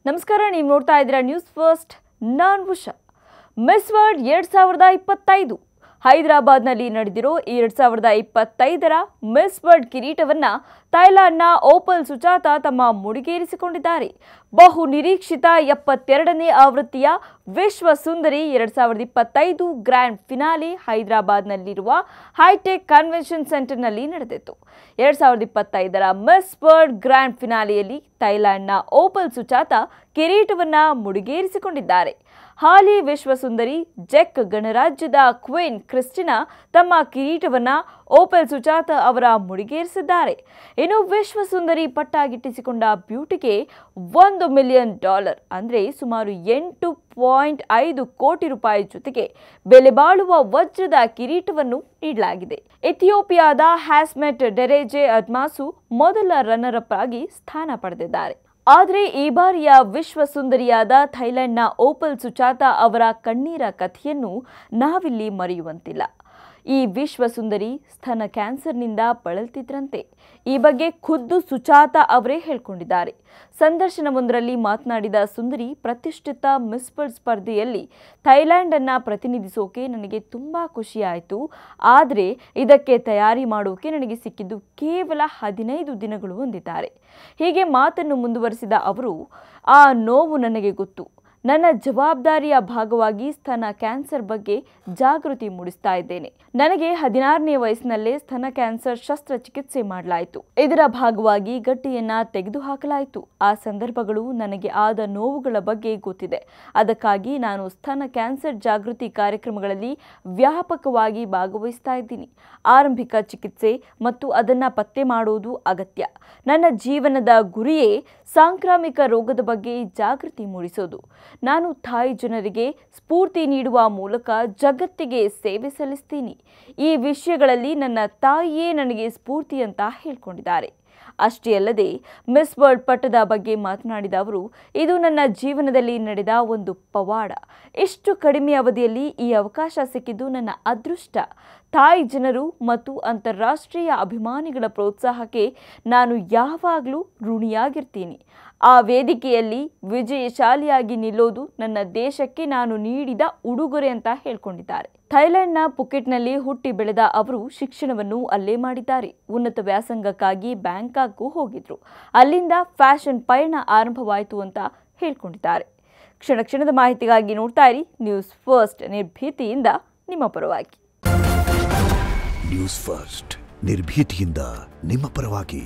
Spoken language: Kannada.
ನಮಸ್ಕಾರ, ನೀವು ನೋಡ್ತಾ ಇದ್ದೀರಾ ನ್ಯೂಸ್ ಫಸ್ಟ್. ನಾನು ಉಷಾ. ಮಿಸ್ ವರ್ಲ್ಡ್ 2025 ಹೈದರಾಬಾದ್ನಲ್ಲಿ ನಡೆದಿರೋ 2025ರ ಮಿಸ್ ವರ್ಲ್ಡ್ ಕಿರೀಟವನ್ನ ಥೈಲ್ಯಾಂಡ್ನ ಓಪಲ್ ಸುಜಾತಾ ತಮ್ಮ ಮುಡಿಗೇರಿಸಿಕೊಂಡಿದ್ದಾರೆ. ಬಹು ನಿರೀಕ್ಷಿತ 72ನೇ ಆವೃತ್ತಿಯ ವಿಶ್ವ ಸುಂದರಿ 2025 ಗ್ರ್ಯಾಂಡ್ ಫಿನಾಲೆ ಹೈದರಾಬಾದ್ನಲ್ಲಿರುವ ಹೈಟೆಕ್ ಕನ್ವೆನ್ಷನ್ ಸೆಂಟರ್ನಲ್ಲಿ ನಡೆದಿತ್ತು. 2025ರ ಮಿಸ್ ವರ್ಲ್ಡ್ ಗ್ರ್ಯಾಂಡ್ ಫಿನಾಲೆಯಲ್ಲಿ ಥೈಲ್ಯಾಂಡ್ನ ಓಪಲ್ ಸುಜಾತಾ ಕಿರೀಟವನ್ನ ಮುಡಿಗೇರಿಸಿಕೊಂಡಿದ್ದಾರೆ. ಹಾಲಿ ವಿಶ್ವ ಸುಂದರಿ ಜೆಕ್ ಗಣರಾಜ್ಯದ ಕ್ವೀನ್ ಕ್ರಿಸ್ಟಿನಾ ತಮ್ಮ ಕಿರೀಟವನ್ನ ಓಪಲ್ ಸುಜಾತಾ ಅವರ ಮುಡಿಗೇರಿಸಿದ್ದಾರೆ. ಇನ್ನು ವಿಶ್ವ ಸುಂದರಿ ಪಟ್ಟ ಗಿಟ್ಟಿಸಿಕೊಂಡ ಬ್ಯೂಟಿಗೆ $1 ಮಿಲಿಯನ್ ಅಂದರೆ ಸುಮಾರು 8.5 ಕೋಟಿ ರೂಪಾಯಿ ಜೊತೆಗೆ ಬೆಲೆ ಬಾಳುವ ವಜ್ರದ ಕಿರೀಟವನ್ನು ನೀಡಲಾಗಿದೆ. ಇಥಿಯೋಪಿಯಾದ ಹ್ಯಾಸ್ಮೆಟ್ ಡೆರೆಜೆ ಅಡ್ಮಾಸು ಮೊದಲ ರನ್ನರ್ ಅಪ್ ಆಗಿ ಸ್ಥಾನ ಪಡೆದಿದ್ದಾರೆ. ಆದರೆ ಈ ಬಾರಿಯ ವಿಶ್ವ ಸುಂದರಿಯಾದ ಥೈಲ್ಯಾಂಡ್ನ ಓಪಲ್ ಸುಜಾತಾ ಅವರ ಕಣ್ಣೀರ ಕಥೆಯನ್ನು ನಾವಿಲ್ಲಿ ಮರೆಯುವಂತಿಲ್ಲ. ಈ ವಿಶ್ವ ಸುಂದರಿ ಸ್ತನ ಕ್ಯಾನ್ಸರ್ನಿಂದ ಬಳಲ್ತಿದ್ರಂತೆ. ಈ ಬಗ್ಗೆ ಖುದ್ದು ಸುಜಾತಾ ಅವರೇ ಹೇಳಿಕೊಂಡಿದ್ದಾರೆ. ಸಂದರ್ಶನವೊಂದರಲ್ಲಿ ಮಾತನಾಡಿದ ಸುಂದರಿ, ಪ್ರತಿಷ್ಠಿತ ಮಿಸ್ ವರ್ಲ್ಡ್ ಸ್ಪರ್ಧೆಯಲ್ಲಿ ಥೈಲ್ಯಾಂಡ್ ಅನ್ನ ಪ್ರತಿನಿಧಿಸೋಕೆ ನನಗೆ ತುಂಬಾ ಖುಷಿ ಆಯಿತು. ಆದರೆ ಇದಕ್ಕೆ ತಯಾರಿ ಮಾಡೋಕೆ ನನಗೆ ಸಿಕ್ಕಿದ್ದು ಕೇವಲ 15 ದಿನಗಳು ಎಂದಿದ್ದಾರೆ. ಹೀಗೆ ಮಾತನ್ನು ಮುಂದುವರಿಸಿದ ಅವರು, ಆ ನೋವು ನನಗೆ ಗೊತ್ತು. ನನ್ನ ಜವಾಬ್ದಾರಿಯ ಭಾಗವಾಗಿ ಸ್ತನ ಕ್ಯಾನ್ಸರ್ ಬಗ್ಗೆ ಜಾಗೃತಿ ಮೂಡಿಸ್ತಾ ಇದ್ದೇನೆ. ನನಗೆ 16ನೇ ವಯಸ್ಸಿನಲ್ಲೇ ಸ್ತನ ಕ್ಯಾನ್ಸರ್ ಶಸ್ತ್ರಚಿಕಿತ್ಸೆ ಮಾಡಲಾಯಿತು. ಇದರ ಭಾಗವಾಗಿ ಗಡ್ಡೆಯನ್ನ ತೆಗೆದುಹಾಕಲಾಯಿತು. ಆ ಸಂದರ್ಭಗಳು ನನಗೆ ಆದ ನೋವುಗಳ ಬಗ್ಗೆ ಗೊತ್ತಿದೆ. ಅದಕ್ಕಾಗಿ ನಾನು ಸ್ತನ ಕ್ಯಾನ್ಸರ್ ಜಾಗೃತಿ ಕಾರ್ಯಕ್ರಮಗಳಲ್ಲಿ ವ್ಯಾಪಕವಾಗಿ ಭಾಗವಹಿಸ್ತಾ ಇದ್ದೀನಿ. ಆರಂಭಿಕ ಚಿಕಿತ್ಸೆ ಮತ್ತು ಅದನ್ನ ಪತ್ತೆ ಮಾಡೋದು ಅಗತ್ಯ. ನನ್ನ ಜೀವನದ ಗುರಿಯೇ ಸಾಂಕ್ರಾಮಿಕ ರೋಗದ ಬಗ್ಗೆ ಜಾಗೃತಿ ಮೂಡಿಸೋದು. ನಾನು ಥಾಯ್ ಜನರಿಗೆ ಸ್ಫೂರ್ತಿ ನೀಡುವ ಮೂಲಕ ಜಗತ್ತಿಗೆ ಸೇವೆ ಸಲ್ಲಿಸ್ತೀನಿ. ಈ ವಿಷಯಗಳಲ್ಲಿ ನನ್ನ ತಾಯಿಯೇ ನನಗೆ ಸ್ಫೂರ್ತಿ ಅಂತ ಹೇಳ್ಕೊಂಡಿದ್ದಾರೆ. ಅಷ್ಟೇ ಅಲ್ಲದೆ ಮಿಸ್ ವರ್ಲ್ಡ್ ಪಟ್ಟದ ಬಗ್ಗೆ ಮಾತನಾಡಿದ ಅವರು, ಇದು ನನ್ನ ಜೀವನದಲ್ಲಿ ನಡೆದ ಒಂದು ಪವಾಡ. ಇಷ್ಟು ಕಡಿಮೆ ಅವಧಿಯಲ್ಲಿ ಈ ಅವಕಾಶ ಸಿಕ್ಕಿದ್ದು ನನ್ನ ಅದೃಷ್ಟ. ಥಾಯ್ ಜನರು ಮತ್ತು ಅಂತಾರಾಷ್ಟ್ರೀಯ ಅಭಿಮಾನಿಗಳ ಪ್ರೋತ್ಸಾಹಕ್ಕೆ ನಾನು ಯಾವಾಗಲೂ ಋಣಿಯಾಗಿರ್ತೀನಿ. ಆ ವೇದಿಕೆಯಲ್ಲಿ ವಿಜಯಶಾಲಿಯಾಗಿ ನಿಲ್ಲೋದು ನನ್ನ ದೇಶಕ್ಕೆ ನಾನು ನೀಡಿದ ಉಡುಗೊರೆ ಅಂತ ಹೇಳ್ಕೊಂಡಿದ್ದಾರೆ. ಥೈಲ್ಯಾಂಡ್ನ ಪುಕೆಟ್ನಲ್ಲಿ ಹುಟ್ಟಿ ಬೆಳೆದ ಅವರು ಶಿಕ್ಷಣವನ್ನು ಅಲ್ಲೇ ಮಾಡಿದ್ದಾರೆ. ಉನ್ನತ ವ್ಯಾಸಂಗಕ್ಕಾಗಿ ಬ್ಯಾಂಕಾಕ್ಗೂ ಹೋಗಿದ್ರು. ಅಲ್ಲಿಂದ ಫ್ಯಾಷನ್ ಪಯಣ ಆರಂಭವಾಯಿತು ಅಂತ ಹೇಳ್ಕೊಂಡಿದ್ದಾರೆ. ಕ್ಷಣ ಕ್ಷಣದ ಮಾಹಿತಿಗಾಗಿ ನೋಡ್ತಾ ಇರಿ ನ್ಯೂಸ್ ಫಸ್ಟ್, ನಿರ್ಭೀತಿಯಿಂದ ನಿಮ್ಮ ಪರವಾಗಿ. ನ್ಯೂಸ್ ಫಸ್ಟ್, ನಿರ್ಭೀತಿಯಿಂದ ನಿಮ್ಮ ಪರವಾಗಿ.